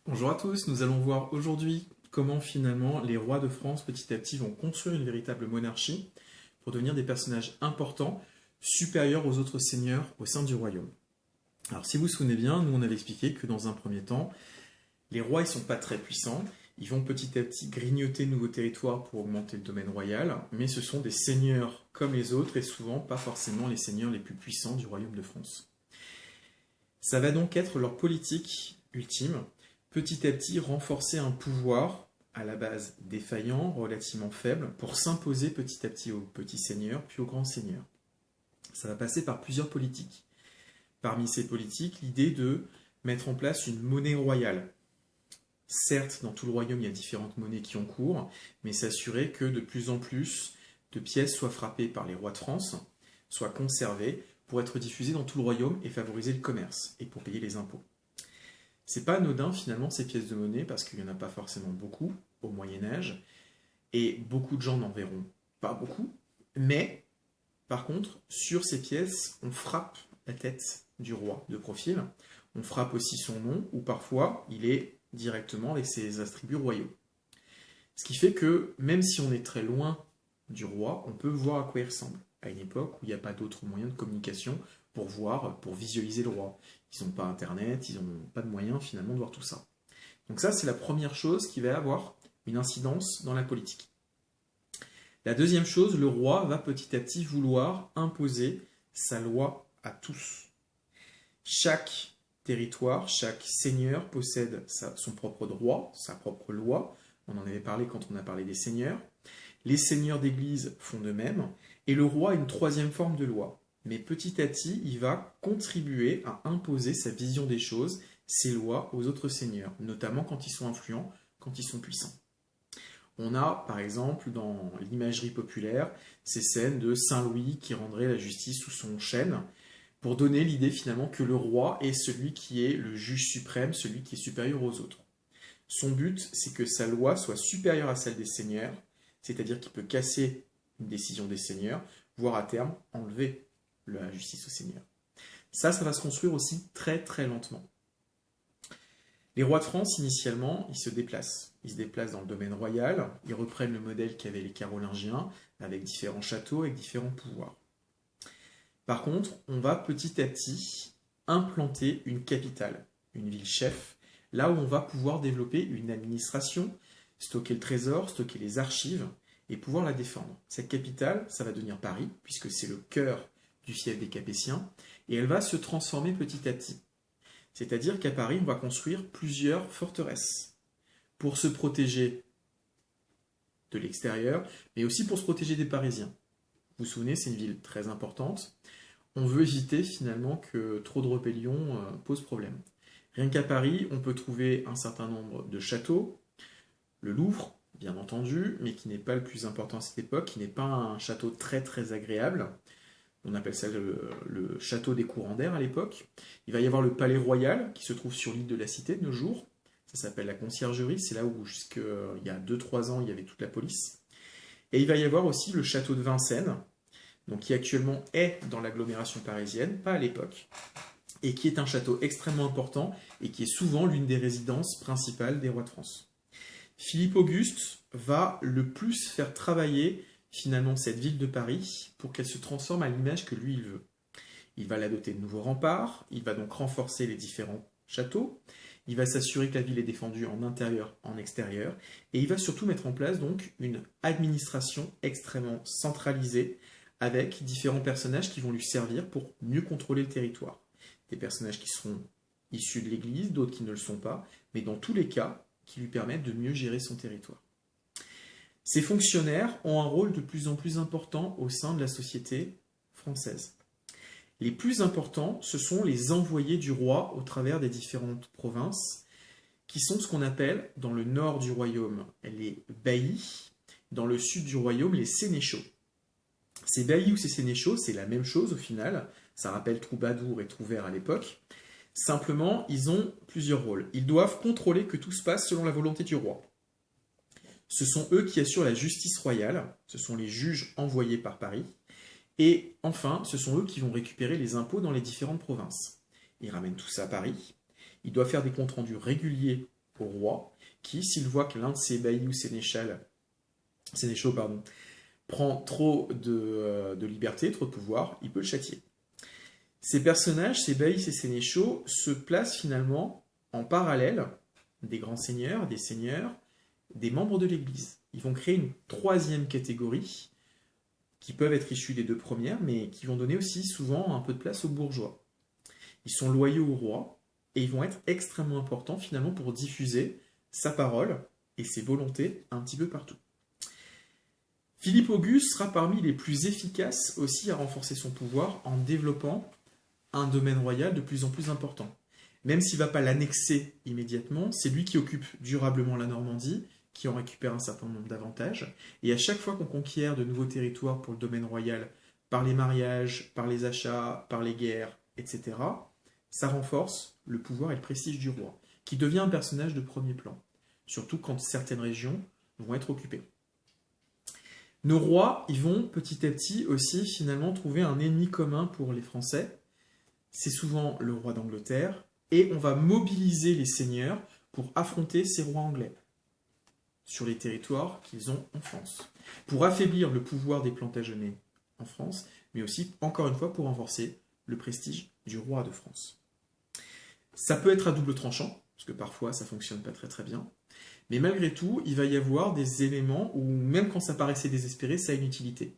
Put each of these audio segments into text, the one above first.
Bonjour à tous, nous allons voir aujourd'hui comment finalement les rois de France petit à petit vont construire une véritable monarchie pour devenir des personnages importants, supérieurs aux autres seigneurs au sein du royaume. Alors si vous vous souvenez bien, nous on avait expliqué que dans un premier temps, les rois ils sont pas très puissants, ils vont petit à petit grignoter de nouveaux territoires pour augmenter le domaine royal, mais ce sont des seigneurs comme les autres et souvent pas forcément les seigneurs les plus puissants du royaume de France. Ça va donc être leur politique ultime, petit à petit renforcer un pouvoir à la base défaillant, relativement faible, pour s'imposer petit à petit aux petits seigneurs, puis aux grands seigneurs. Ça va passer par plusieurs politiques. Parmi ces politiques, l'idée de mettre en place une monnaie royale. Certes, dans tout le royaume, il y a différentes monnaies qui ont cours, mais s'assurer que de plus en plus de pièces soient frappées par les rois de France, soient conservées pour être diffusées dans tout le royaume et favoriser le commerce, et pour payer les impôts. C'est pas anodin finalement ces pièces de monnaie parce qu'il n'y en a pas forcément beaucoup au Moyen-Âge et beaucoup de gens n'en verront pas beaucoup, mais par contre, sur ces pièces, on frappe la tête du roi de profil, on frappe aussi son nom ou parfois il est directement avec ses attributs royaux. Ce qui fait que même si on est très loin du roi, on peut voir à quoi il ressemble à une époque où il n'y a pas d'autres moyens de communication pour voir, pour visualiser le roi. Ils n'ont pas internet, ils n'ont pas de moyens finalement de voir tout ça. Donc ça, c'est la première chose qui va avoir une incidence dans la politique. La deuxième chose, le roi va petit à petit vouloir imposer sa loi à tous. Chaque territoire, chaque seigneur possède son propre droit, sa propre loi. On en avait parlé quand on a parlé des seigneurs. Les seigneurs d'église font de même, et le roi a une troisième forme de loi. Mais petit à petit, il va contribuer à imposer sa vision des choses, ses lois aux autres seigneurs, notamment quand ils sont influents, quand ils sont puissants. On a, par exemple, dans l'imagerie populaire, ces scènes de Saint Louis qui rendrait la justice sous son chêne, pour donner l'idée finalement que le roi est celui qui est le juge suprême, celui qui est supérieur aux autres. Son but, c'est que sa loi soit supérieure à celle des seigneurs, c'est-à-dire qu'il peut casser une décision des seigneurs, voire à terme enlever la justice aux seigneurs. Ça va se construire aussi très très lentement. Les rois de France, initialement, ils se déplacent. Ils se déplacent dans le domaine royal, ils reprennent le modèle qu'avaient les Carolingiens, avec différents châteaux, avec différents pouvoirs. Par contre, on va petit à petit implanter une capitale, une ville-chef, là où on va pouvoir développer une administration, stocker le trésor, stocker les archives, et pouvoir la défendre. Cette capitale, ça va devenir Paris, puisque c'est le cœur du fief des Capétiens, et elle va se transformer petit à petit. C'est-à-dire qu'à Paris, on va construire plusieurs forteresses pour se protéger de l'extérieur, mais aussi pour se protéger des Parisiens. Vous vous souvenez, c'est une ville très importante. On veut éviter finalement que trop de rébellions posent problème. Rien qu'à Paris, on peut trouver un certain nombre de châteaux, le Louvre, bien entendu, mais qui n'est pas le plus important à cette époque, qui n'est pas un château très très agréable. On appelle ça le château des courants d'air à l'époque. Il va y avoir le palais royal qui se trouve sur l'île de la Cité de nos jours. Ça s'appelle la conciergerie, c'est là où jusqu'il y a 2-3 ans il y avait toute la police. Et il va y avoir aussi le château de Vincennes, donc qui actuellement est dans l'agglomération parisienne, pas à l'époque, et qui est un château extrêmement important et qui est souvent l'une des résidences principales des rois de France. Philippe Auguste va le plus faire travailler finalement cette ville de Paris pour qu'elle se transforme à l'image que lui il veut. Il va la doter de nouveaux remparts, il va donc renforcer les différents châteaux, il va s'assurer que la ville est défendue en intérieur, en extérieur, et il va surtout mettre en place donc une administration extrêmement centralisée avec différents personnages qui vont lui servir pour mieux contrôler le territoire. Des personnages qui seront issus de l'Église, d'autres qui ne le sont pas, mais dans tous les cas, qui lui permettent de mieux gérer son territoire. Ces fonctionnaires ont un rôle de plus en plus important au sein de la société française. Les plus importants, ce sont les envoyés du roi au travers des différentes provinces, qui sont ce qu'on appelle, dans le nord du royaume, les baillis, dans le sud du royaume, les sénéchaux. Ces baillis ou ces sénéchaux, c'est la même chose au final, ça rappelle Troubadour et Trouvert à l'époque. Simplement, ils ont plusieurs rôles. Ils doivent contrôler que tout se passe selon la volonté du roi. Ce sont eux qui assurent la justice royale, ce sont les juges envoyés par Paris, et enfin, ce sont eux qui vont récupérer les impôts dans les différentes provinces. Ils ramènent tout ça à Paris, ils doivent faire des comptes rendus réguliers au roi, qui, s'il voit que l'un de ses baillis ou sénéchaux, prend trop de liberté, trop de pouvoir, il peut le châtier. Ces personnages, ces baillis, ces sénéchaux, se placent finalement en parallèle des grands seigneurs, des membres de l'Église. Ils vont créer une troisième catégorie qui peuvent être issus des deux premières, mais qui vont donner aussi souvent un peu de place aux bourgeois. Ils sont loyaux au roi, et ils vont être extrêmement importants finalement pour diffuser sa parole et ses volontés un petit peu partout. Philippe Auguste sera parmi les plus efficaces aussi à renforcer son pouvoir en développant un domaine royal de plus en plus important. Même s'il ne va pas l'annexer immédiatement, c'est lui qui occupe durablement la Normandie, qui en récupère un certain nombre d'avantages. Et à chaque fois qu'on conquiert de nouveaux territoires pour le domaine royal, par les mariages, par les achats, par les guerres, etc., ça renforce le pouvoir et le prestige du roi, qui devient un personnage de premier plan, surtout quand certaines régions vont être occupées. Nos rois, ils vont petit à petit aussi finalement trouver un ennemi commun pour les Français. C'est souvent le roi d'Angleterre, et on va mobiliser les seigneurs pour affronter ces rois anglais sur les territoires qu'ils ont en France, pour affaiblir le pouvoir des Plantagenets en France, mais aussi, encore une fois, pour renforcer le prestige du roi de France. Ça peut être à double tranchant, parce que parfois ça fonctionne pas très très bien, mais malgré tout, il va y avoir des éléments où, même quand ça paraissait désespéré, ça a une utilité.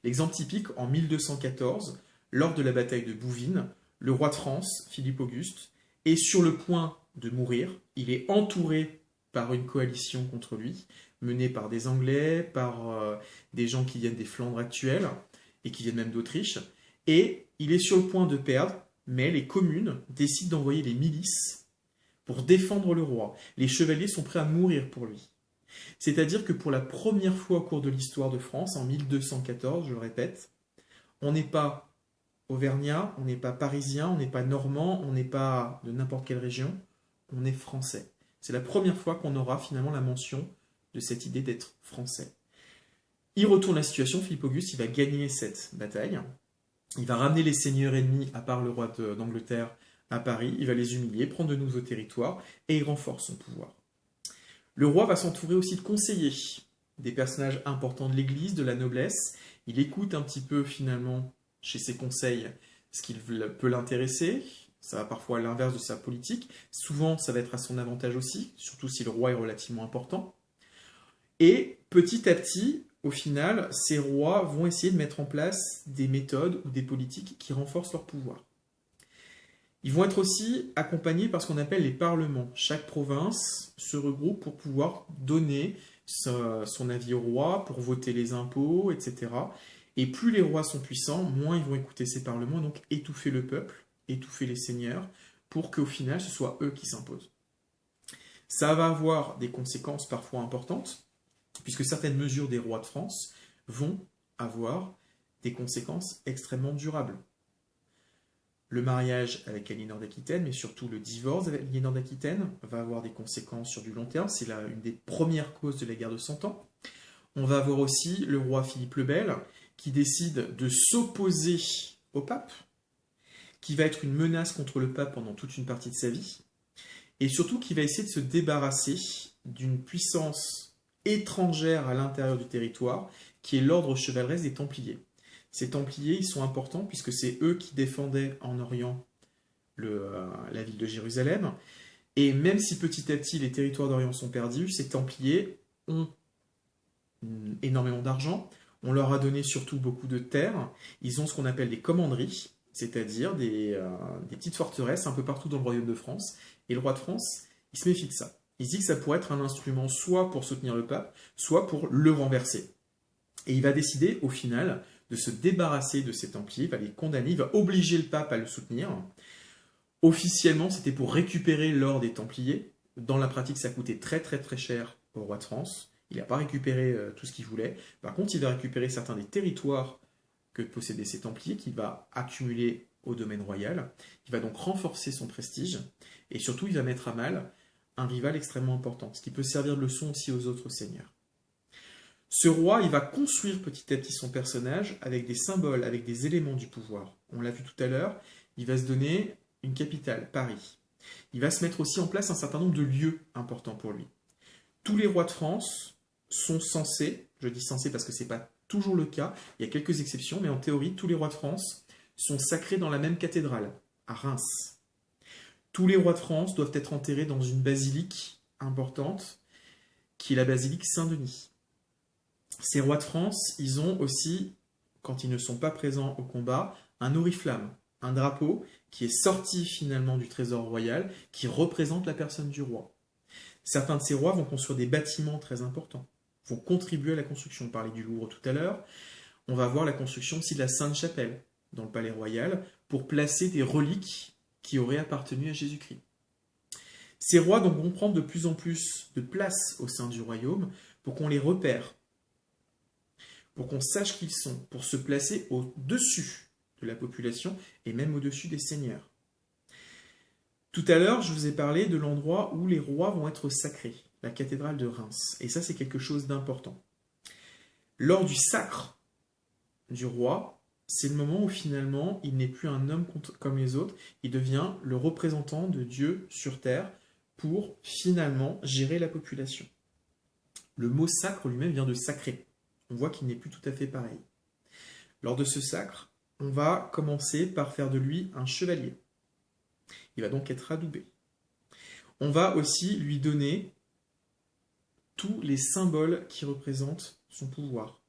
L'exemple typique, en 1214, lors de la bataille de Bouvines, le roi de France, Philippe Auguste, est sur le point de mourir. Il est entouré par une coalition contre lui, menée par des Anglais, par des gens qui viennent des Flandres actuelles, et qui viennent même d'Autriche, et il est sur le point de perdre, mais les communes décident d'envoyer les milices pour défendre le roi. Les chevaliers sont prêts à mourir pour lui. C'est-à-dire que pour la première fois au cours de l'histoire de France, en 1214, je le répète, on n'est pas auvergnat, on n'est pas parisien, on n'est pas normand, on n'est pas de n'importe quelle région, on est français. C'est la première fois qu'on aura finalement la mention de cette idée d'être français. Il retourne la situation, Philippe Auguste, il va gagner cette bataille, il va ramener les seigneurs ennemis, à part le roi d'Angleterre, à Paris, il va les humilier, prendre de nouveaux territoires, et il renforce son pouvoir. Le roi va s'entourer aussi de conseillers, des personnages importants de l'Église, de la noblesse. Il écoute un petit peu finalement chez ses conseils ce qui peut l'intéresser. Ça va parfois à l'inverse de sa politique. Souvent, ça va être à son avantage aussi, surtout si le roi est relativement important. Et petit à petit, au final, ces rois vont essayer de mettre en place des méthodes ou des politiques qui renforcent leur pouvoir. Ils vont être aussi accompagnés par ce qu'on appelle les parlements. Chaque province se regroupe pour pouvoir donner son avis au roi, pour voter les impôts, etc. Et plus les rois sont puissants, moins ils vont écouter ces parlements, donc étouffer le peuple, étouffer les seigneurs, pour qu'au final, ce soit eux qui s'imposent. Ça va avoir des conséquences parfois importantes, puisque certaines mesures des rois de France vont avoir des conséquences extrêmement durables. Le mariage avec Aliénor d'Aquitaine, mais surtout le divorce avec Aliénor d'Aquitaine, va avoir des conséquences sur du long terme. C'est une des premières causes de la guerre de 100 ans. On va avoir aussi le roi Philippe le Bel, qui décide de s'opposer au pape, qui va être une menace contre le pape pendant toute une partie de sa vie, et surtout qui va essayer de se débarrasser d'une puissance étrangère à l'intérieur du territoire, qui est l'ordre chevaleresque des Templiers. Ces Templiers, ils sont importants puisque c'est eux qui défendaient en Orient la ville de Jérusalem. Et même si petit à petit les territoires d'Orient sont perdus, ces Templiers ont énormément d'argent. On leur a donné surtout beaucoup de terres. Ils ont ce qu'on appelle des commanderies, c'est-à-dire des petites forteresses un peu partout dans le royaume de France. Et le roi de France, il se méfie de ça. Il se dit que ça pourrait être un instrument soit pour soutenir le pape, soit pour le renverser. Et il va décider, au final, de se débarrasser de ces Templiers, il va les condamner, il va obliger le pape à le soutenir. Officiellement, c'était pour récupérer l'or des Templiers. Dans la pratique, ça coûtait très très très cher au roi de France. Il n'a pas récupéré tout ce qu'il voulait. Par contre, il va récupérer certains des territoires que possédaient ces Templiers, qu'il va accumuler au domaine royal. Il va donc renforcer son prestige. Et surtout, il va mettre à mal un rival extrêmement important, ce qui peut servir de leçon aussi aux autres seigneurs. Ce roi, il va construire petit à petit son personnage avec des symboles, avec des éléments du pouvoir. On l'a vu tout à l'heure, il va se donner une capitale, Paris. Il va se mettre aussi en place un certain nombre de lieux importants pour lui. Tous les rois de France sont censés, je dis censés parce que ce n'est pas toujours le cas, il y a quelques exceptions, mais en théorie, tous les rois de France sont sacrés dans la même cathédrale, à Reims. Tous les rois de France doivent être enterrés dans une basilique importante, qui est la basilique Saint-Denis. Ces rois de France, ils ont aussi, quand ils ne sont pas présents au combat, un oriflamme, un drapeau qui est sorti finalement du trésor royal, qui représente la personne du roi. Certains de ces rois vont construire des bâtiments très importants, vont contribuer à la construction. On parlait du Louvre tout à l'heure. On va voir la construction aussi de la Sainte-Chapelle dans le palais royal pour placer des reliques qui auraient appartenu à Jésus-Christ. Ces rois donc vont prendre de plus en plus de place au sein du royaume pour qu'on les repère, pour qu'on sache qui ils sont, pour se placer au-dessus de la population et même au-dessus des seigneurs. Tout à l'heure, je vous ai parlé de l'endroit où les rois vont être sacrés, la cathédrale de Reims. Et ça, c'est quelque chose d'important. Lors du sacre du roi, c'est le moment où finalement, il n'est plus un homme comme les autres, il devient le représentant de Dieu sur terre pour finalement gérer la population. Le mot sacre lui-même vient de sacré. On voit qu'il n'est plus tout à fait pareil. Lors de ce sacre, on va commencer par faire de lui un chevalier. Il va donc être adoubé. On va aussi lui donner tous les symboles qui représentent son pouvoir.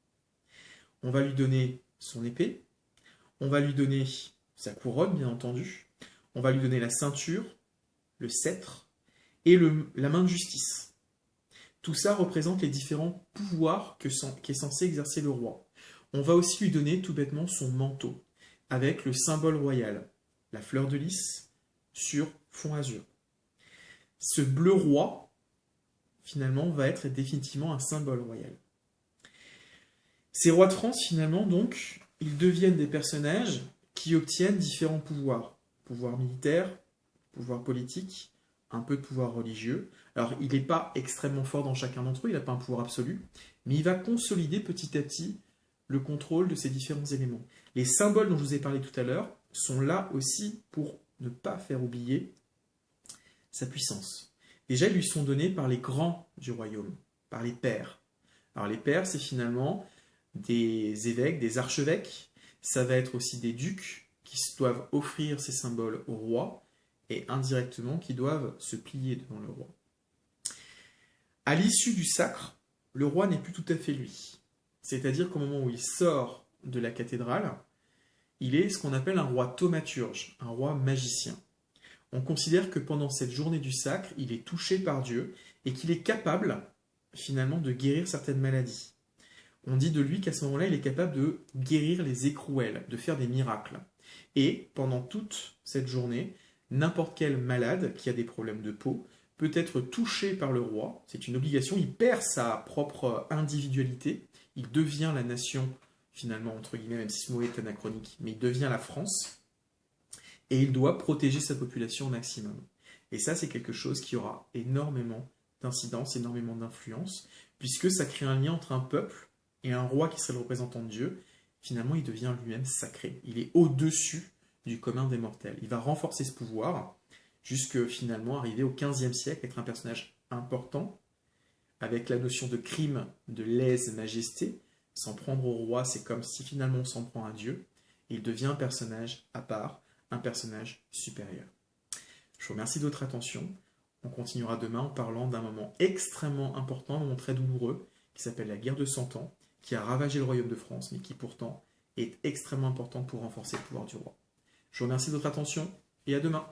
On va lui donner son épée, on va lui donner sa couronne, bien entendu, on va lui donner la ceinture, le sceptre et la main de justice. Tout ça représente les différents pouvoirs qu'est censé exercer le roi. On va aussi lui donner tout bêtement son manteau, avec le symbole royal, la fleur de lys, sur fond azur. Ce bleu roi, finalement, va être définitivement un symbole royal. Ces rois de France, finalement, donc, ils deviennent des personnages qui obtiennent différents pouvoirs. Pouvoir militaire, pouvoir politique, un peu de pouvoir religieux. Alors, il n'est pas extrêmement fort dans chacun d'entre eux, il n'a pas un pouvoir absolu, mais il va consolider petit à petit le contrôle de ces différents éléments. Les symboles dont je vous ai parlé tout à l'heure sont là aussi pour ne pas faire oublier sa puissance. Déjà, ils lui sont donnés par les grands du royaume, par les pairs. Alors les pairs, c'est finalement des évêques, des archevêques, ça va être aussi des ducs qui doivent offrir ces symboles au roi et indirectement qui doivent se plier devant le roi. À l'issue du sacre, le roi n'est plus tout à fait lui. C'est-à-dire qu'au moment où il sort de la cathédrale, il est ce qu'on appelle un roi thaumaturge, un roi magicien. On considère que pendant cette journée du sacre, il est touché par Dieu et qu'il est capable, finalement, de guérir certaines maladies. On dit de lui qu'à ce moment-là, il est capable de guérir les écrouelles, de faire des miracles. Et pendant toute cette journée, n'importe quel malade qui a des problèmes de peau peut être touché par le roi. C'est une obligation, il perd sa propre individualité, il devient la nation, finalement, entre guillemets, même si ce mot est anachronique, mais il devient la France, et il doit protéger sa population au maximum. Et ça, c'est quelque chose qui aura énormément d'incidence, énormément d'influence, puisque ça crée un lien entre un peuple et un roi qui serait le représentant de Dieu. Finalement, il devient lui-même sacré. Il est au-dessus du commun des mortels. Il va renforcer ce pouvoir, jusque finalement arriver au XVe siècle, être un personnage important, avec la notion de crime, de lèse-majesté. S'en prendre au roi, c'est comme si finalement on s'en prend à Dieu. Et il devient un personnage à part, un personnage supérieur. Je vous remercie de votre attention. On continuera demain en parlant d'un moment extrêmement important, un moment très douloureux, qui s'appelle la guerre de 100 ans, qui a ravagé le royaume de France, mais qui pourtant est extrêmement important pour renforcer le pouvoir du roi. Je vous remercie de votre attention et à demain.